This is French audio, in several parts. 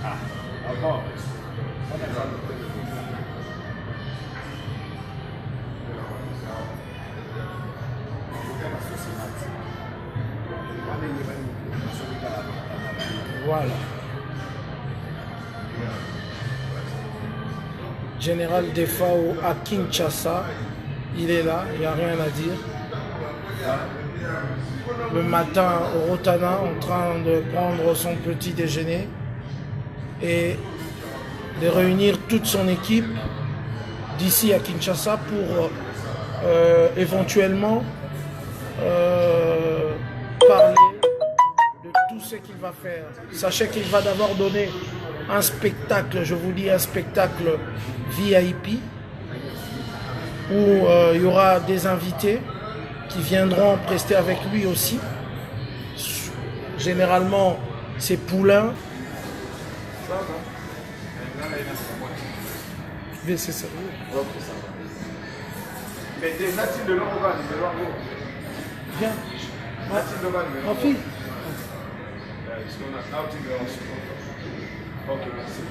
Ah, bon. Voilà. Général Defao à Kinshasa, il est là, il n'y a rien à dire. Le matin au Rotana, en train de prendre son petit déjeuner et de réunir toute son équipe d'ici à Kinshasa pour éventuellement parler de tout ce qu'il va faire. Sachez qu'il va d'abord donner un spectacle, je vous dis un spectacle VIP, où il y aura des invités qui viendront prester avec lui aussi. Généralement, c'est Poulain. Mais c'est ça. Mais des natifs de l'Oran, Viens. Ma fille. Ok, merci.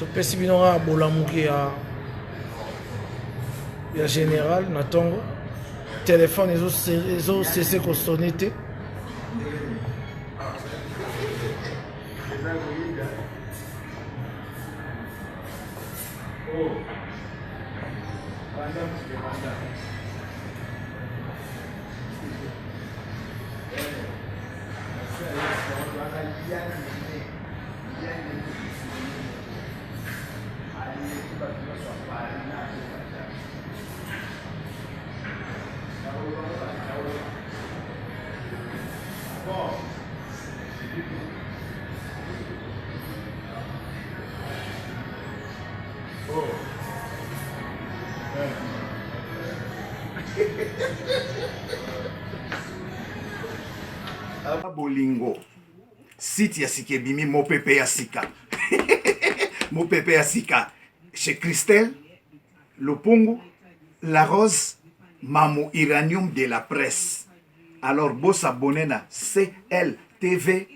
topesi bino kaka bolamuki ya général na ntongo telefone ezosese kosone te. Bolingo site ya sika ebimi mopepe ya sika mopepe ya sika chez Christelle Lopungu La Rose Mamo Iranium de la presse. Alors boss abonné na CLTV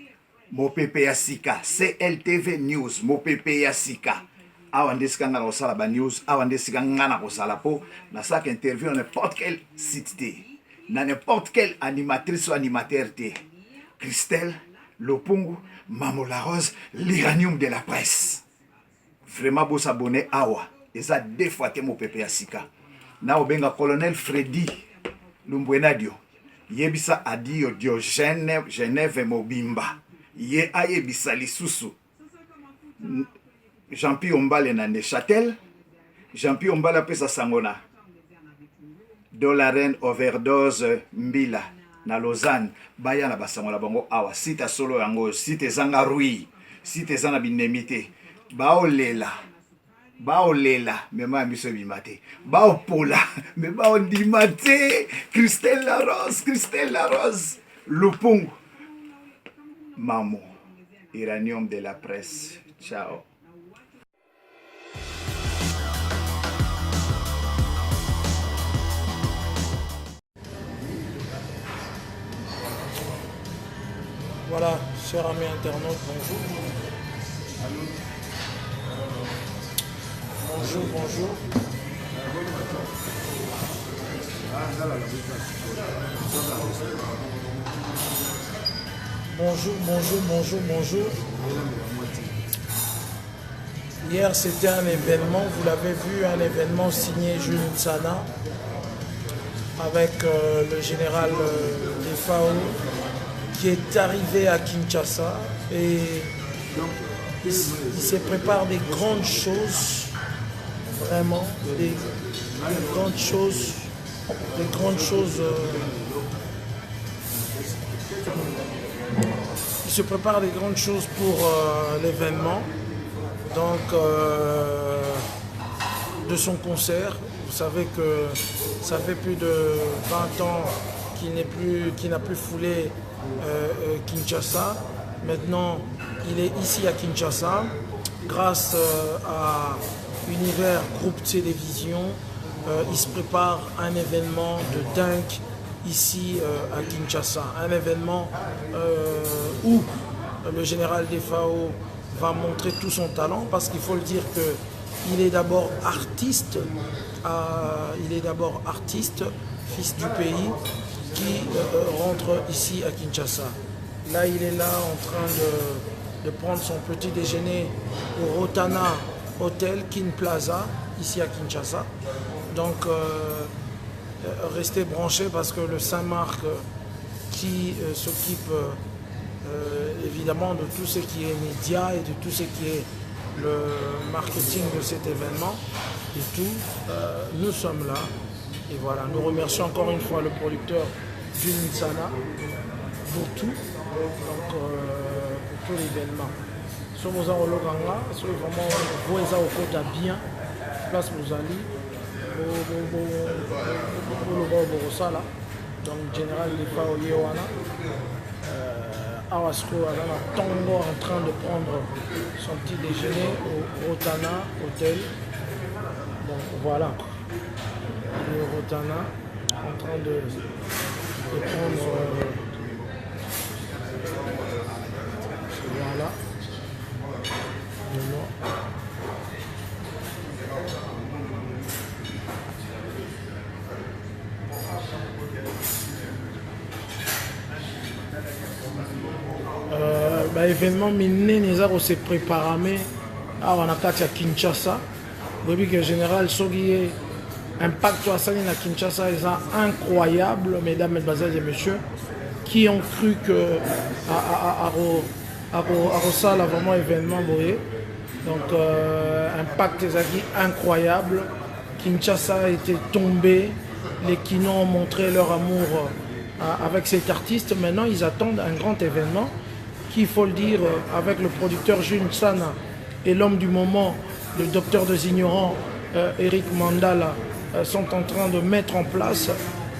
mopepe ya sika, CLTV News mopepe ya sika. Awa ndesika ngana kosala ba news, awa ndesika ngana kosala po na sak interview na n'importe quel site te, na n'importe quelle animatrice ou animateur te. Christelle Lopungu Mamo La Rose l'Iranium de la presse. Vraiment beau s'abonner awa. Et ça deux fois te mopepe ya sika. Na obenga colonel Freddy Lumbwenadio. Yebisa adio Diogène Genève Mobimba. Ye ayebisa lisusu. Jean-Pierre Ombale na Neuchâtel. Jean-Pierre Ombale pesa sangona. Dolaren overdose mbila na Lausanne. Baya na basangola bango awa. Site solo yango. Site zanga rui. Site zanga binemite. Baolela. Baolela. Mema miso bimate. Baopola. Me baondimate. Christelle La Rose. Christelle La Rose. Lopungu. Mamo. Iranium de la presse. Ciao. Voilà, chers amis internautes, bonjour. Bonjour, bonjour. Bonjour, bonjour, bonjour, bonjour. Hier, c'était un événement, vous l'avez vu, un événement signé Jules Sana avec le général Defao qui est arrivé à Kinshasa et il se prépare des grandes choses, vraiment, des grandes choses, il se prépare des grandes choses pour l'événement, donc de son concert. Vous savez que ça fait plus de 20 ans qu'il n'a plus foulé Kinshasa. Maintenant, il est ici à Kinshasa grâce à Univers Groupe Télévision, il se prépare un événement de dingue ici à Kinshasa. Un événement où le général des FAO va montrer tout son talent, parce qu'il faut le dire qu'il est d'abord artiste, fils du pays, qui rentre ici à Kinshasa. Là, il est là en train de prendre son petit déjeuner au Rotana Hotel Kin Plaza, ici à Kinshasa. Donc, restez branchés, parce que le Saint-Marc qui s'occupe évidemment de tout ce qui est média et de tout ce qui est le marketing de cet événement et tout, nous sommes là. Et voilà, nous remercions encore une fois le producteur Jules Sana pour tout, donc pour tout l'événement. Sommes aux Arologanga, soyez vraiment vous êtes au côté bien, place vous allez, donc général des FAO Yewana. Awasco Tongo en train de prendre son petit déjeuner au Rotana Hotel. Donc voilà, le Rotana en train de prendre voilà. Événement minene se préparé à Kinshasa. Depuis que général Soguier impact à Kinshasa est incroyable, mesdames, mesdemoiselles et messieurs, qui ont cru que Rosal a vraiment événement boyé. Donc impact est incroyable. Kinshasa était tombé, les Kino ont montré leur amour avec cet artiste. Maintenant ils attendent un grand événement. Il faut le dire, avec le producteur Jules Sana et l'homme du moment, le docteur des ignorants, Eric Mandala, sont en train de mettre en place,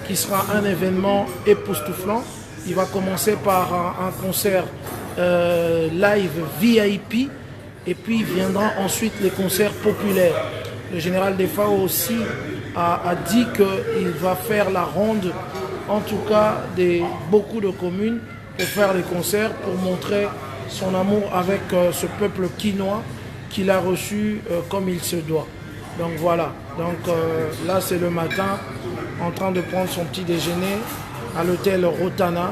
qui sera un événement époustouflant. Il va commencer par un concert live VIP, et puis viendront ensuite les concerts populaires. Le général des FAO aussi a dit qu'il va faire la ronde, en tout cas, de beaucoup de communes, pour faire des concerts, pour montrer son amour avec ce peuple quinois qu'il a reçu comme il se doit. Donc voilà, donc là c'est le matin, en train de prendre son petit déjeuner à l'hôtel Rotana.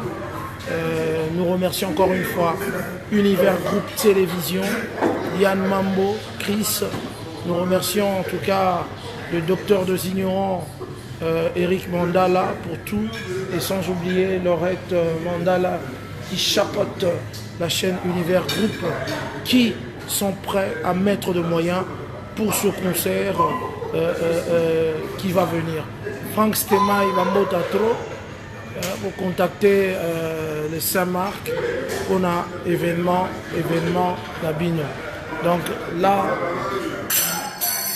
Nous remercions encore une fois Univers Groupe Télévision, Yann Mambo, Chris. Nous remercions en tout cas le docteur des ignorants, Eric Mandala pour tout, et sans oublier Laurette Mandala qui chapeaute la chaîne Univers Group, qui sont prêts à mettre de moyens pour ce concert qui va venir. Franck Stema il va monter trop pour contacter le Saint-Marc pour un événement d'Abino. Donc là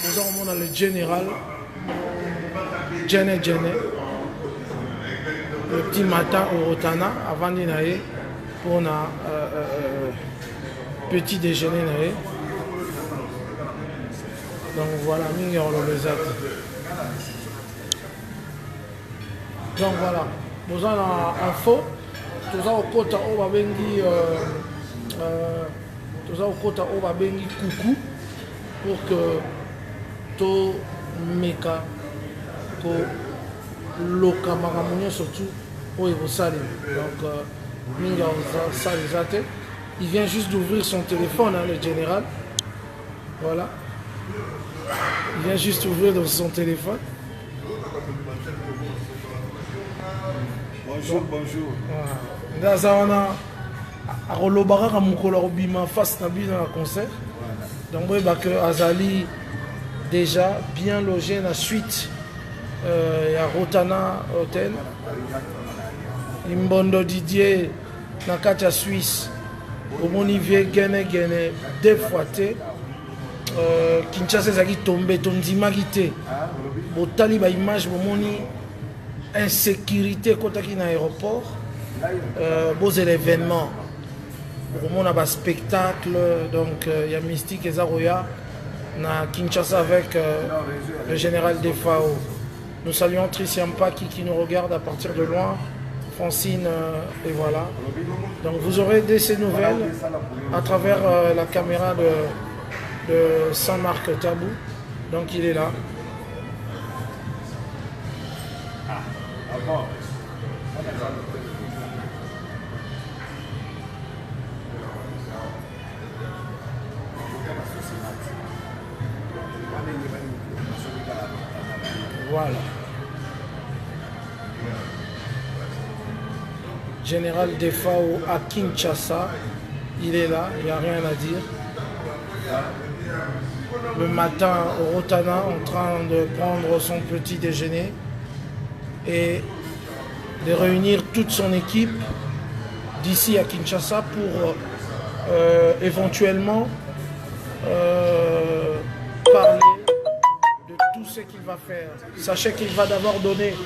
nous avons le général Djene, le petit matin au Rotana, avant d'aller pour un petit déjeuner. Donc voilà, donc voilà, nous avons info, nous avons côté où va venir coucou pour que tout meka ko loka makamunyo surtout au Yerusale. Donc minga salizate, il vient juste d'ouvrir son téléphone, hein, le général. Voilà, il vient juste d'ouvrir son téléphone. Bonjour, bonjour. Voilà. Arolobara mukolo bima face na bi dans le concert. Donc oui, bah que Azali déjà bien logé dans la suite à Rotana Hotel. Imbondo Didier na Katia Suisse. Au Monivier Gene deux fois té. Kinshasa zaki tombé tondima quitté. Botali ba image bomoni insécurité kotaki na aéroport. Beaux événements. On a un spectacle, donc il y a Mystique et Zaroya, à Kinshasa avec le général des FAO. Nous saluons Tricia Mpaki qui nous regarde à partir de loin, Francine, et voilà. Donc vous aurez de ces nouvelles à travers la caméra de Saint-Marc Tabou. Donc il est là. Voilà. Général des FAO à Kinshasa, il est là, il n'y a rien à dire. Le matin au Rotana, en train de prendre son petit déjeuner et de réunir toute son équipe d'ici à Kinshasa pour éventuellement parler de tout ce qu'il va faire. Sachez qu'il va d'abord donner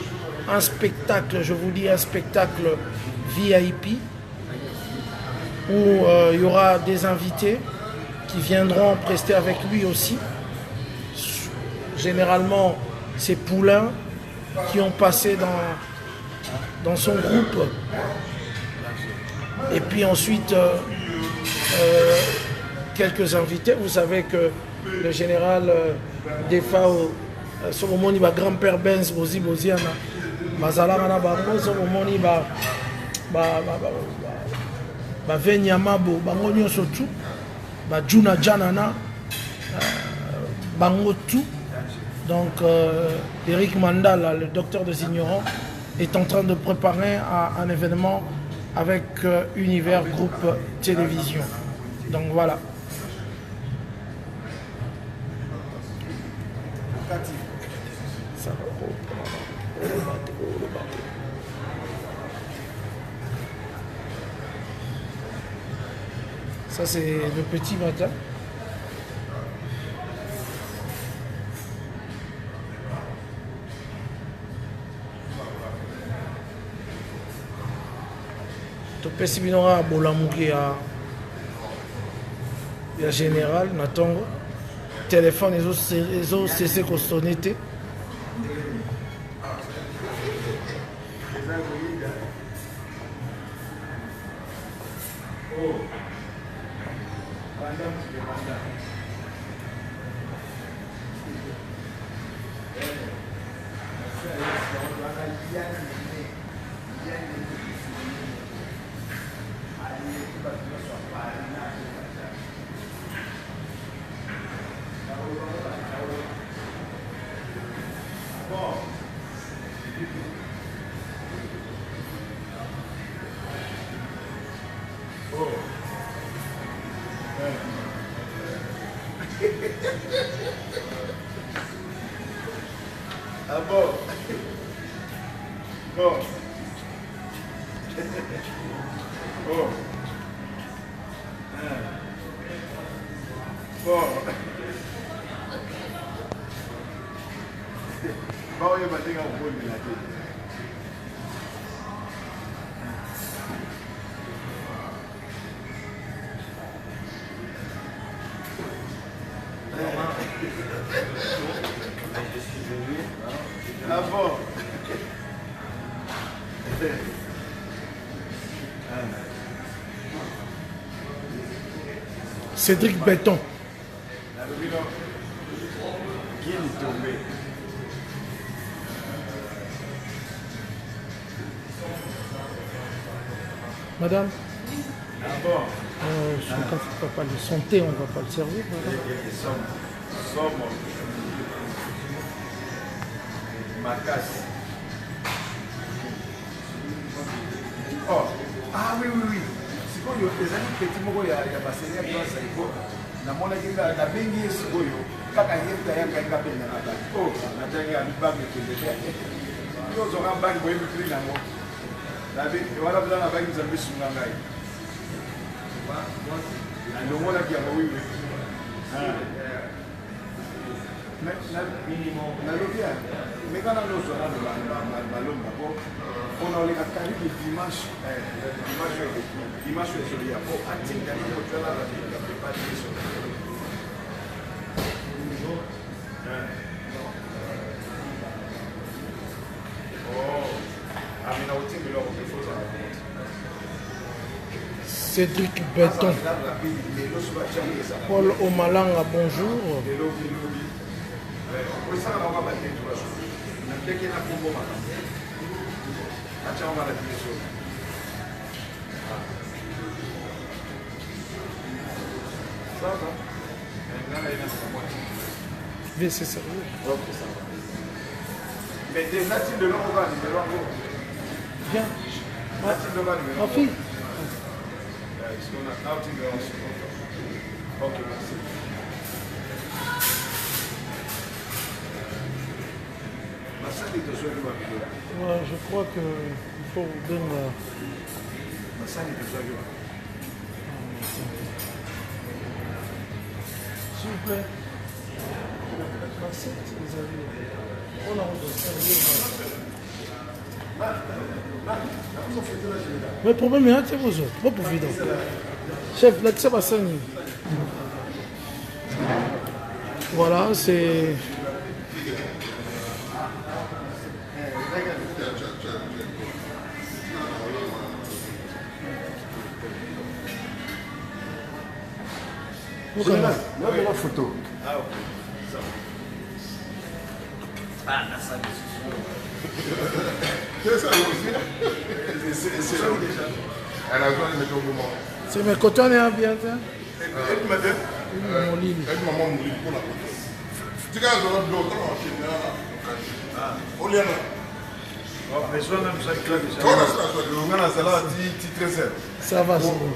un spectacle, je vous dis un spectacle VIP, où il y aura des invités qui viendront prester avec lui aussi. Généralement, c'est Poulain qui ont passé dans son groupe. Et puis ensuite, quelques invités. Vous savez que le général des FAO, ce moment il va grand-père Benz Bozi Boziana, Bazalana Bango, ce moment il va Venyamabo, Bango Nyosotu, Juna Janana, Bango tout. Donc Eric Mandala, le docteur des ignorants, est en train de préparer un événement avec Univers Groupe Télévision. Donc voilà. Ça c'est le petit matin. Topesi binora bolamuki ya général natongo téléphone ezo cessé kosonner te. Ah bon? Bon. Bon. Bon. Bon, il va dire qu'on peut le dire. Ah bon? Cédric Béton. Madame, on va pas le santé, on ne va pas le servir. Oh, ah oui, oui, oui. C'est quoi, les amis petits mots, il y a passé à place, na mona kinga na bengi sikoyo kaka yeta yanga yanga benga na baki oh na tanga mibambe kende yo zonga bangi boye bitri na mo na be wala bla na bangi zambi sunga ngai na ndo mona kia wiwi na lobia mekana no zona na balomba ko ona ole kakari ki dimanche dimanche sur ya ko atinga ni ko tala la préparation Cédric Béton. Paul Omalanga, bonjour. Mais c'est ça. Mais des natifs de l'Angola, Viens. Ma fille. Ok, merci. Ouais, je crois qu'il faut vous donner. S'il vous plaît. On a mais le problème est que vous autres, pas pour vidéo. Chef, là, tu sais pas ça. Voilà, c'est. Là, de la photo. Ah, ok. Ah, là, ça, c'est ça aussi. C'est là déjà. Elle a besoin de mettre au moment. C'est mes cotons et bien. Elle m'a dit. Mon lit. Elle m'a mon lit pour la photo. Tu regardes dans le dos, comment on fait là? Ah, on y en a. Mais je vais même ça qui est déjà. On a ça là, très simple. Ça va, c'est bon.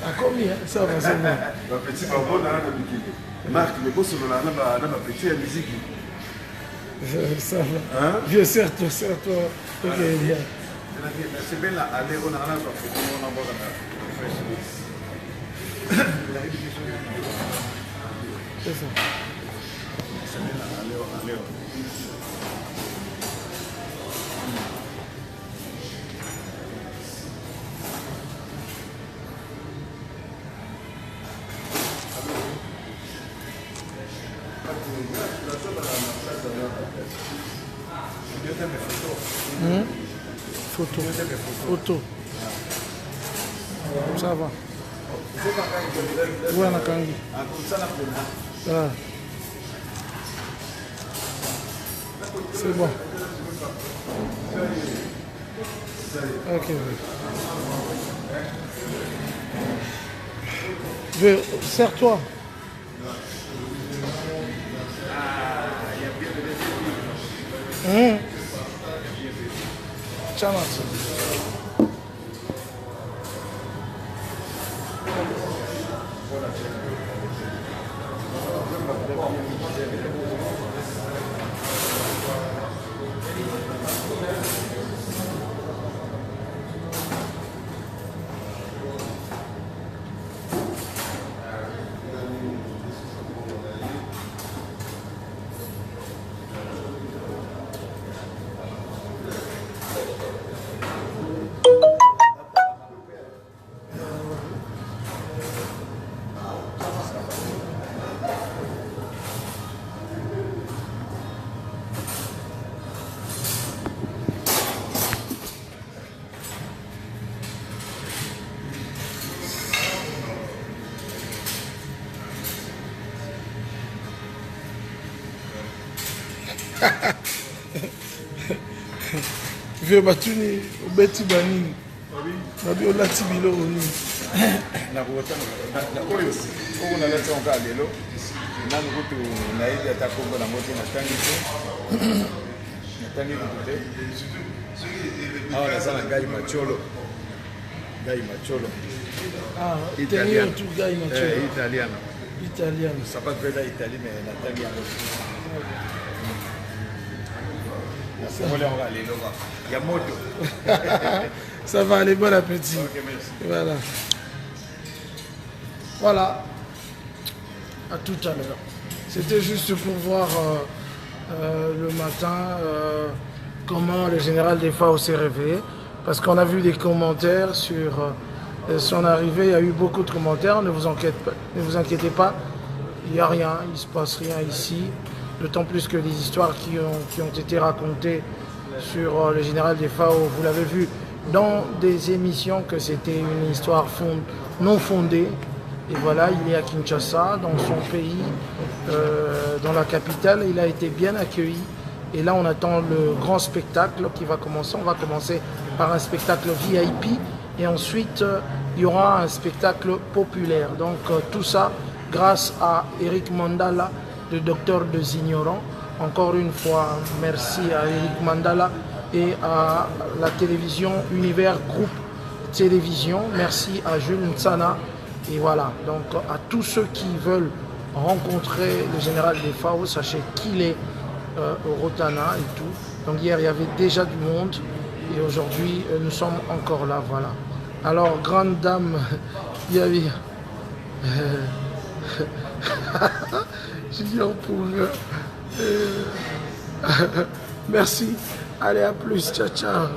À combien? Ça va, c'est bon. Ma petite maman, Marc, mais bon, c'est ma petite musique. Ça va. Vieux, serre-toi. Ok, bien. C'est bien là, allez, on a un autre. C'est ça. Allez. Photo. Ça va. Ouais, on a kangi. Ah. C'est bon. Ok. Serre-toi. Chama. Vieux batuni, obeti bani. Nabi olati bilo oni. Na kuota na oyo oyo na leta onka lelo. Na ngutu na ile atakomba na moto na tangi te. Na tangi te. Ah, na sana gai macholo. Ah, italiano. Tu gai macholo. Italiano. Ça pas de la Italie mais na tangi yango. Il y a moto. Ça va aller, bon appétit. Ok, merci. Voilà. À tout à l'heure. C'était juste pour voir le matin comment le général des FAO s'est réveillé. Parce qu'on a vu des commentaires sur son arrivée, il y a eu beaucoup de commentaires. Ne vous inquiétez pas, il n'y a rien, il ne se passe rien ici. D'autant plus que les histoires qui ont été racontées sur le général des FAO, vous l'avez vu dans des émissions, que c'était une histoire non fondée. Et voilà, il est à Kinshasa, dans son pays, dans la capitale. Il a été bien accueilli. Et là, on attend le grand spectacle qui va commencer. On va commencer par un spectacle VIP. Et ensuite, il y aura un spectacle populaire. Donc, tout ça grâce à Eric Mandala, le docteur des ignorants. Encore une fois, merci à Eric Mandala et à la télévision Univers Groupe Télévision. Merci à Jules Nsana. Et voilà, donc à tous ceux qui veulent rencontrer le général des FAO, sachez qu'il est au Rotana et tout. Donc hier, il y avait déjà du monde et aujourd'hui, nous sommes encore là, voilà. Alors, grande dame, il y avait... Je dis pour... Merci, allez à plus, ciao ciao.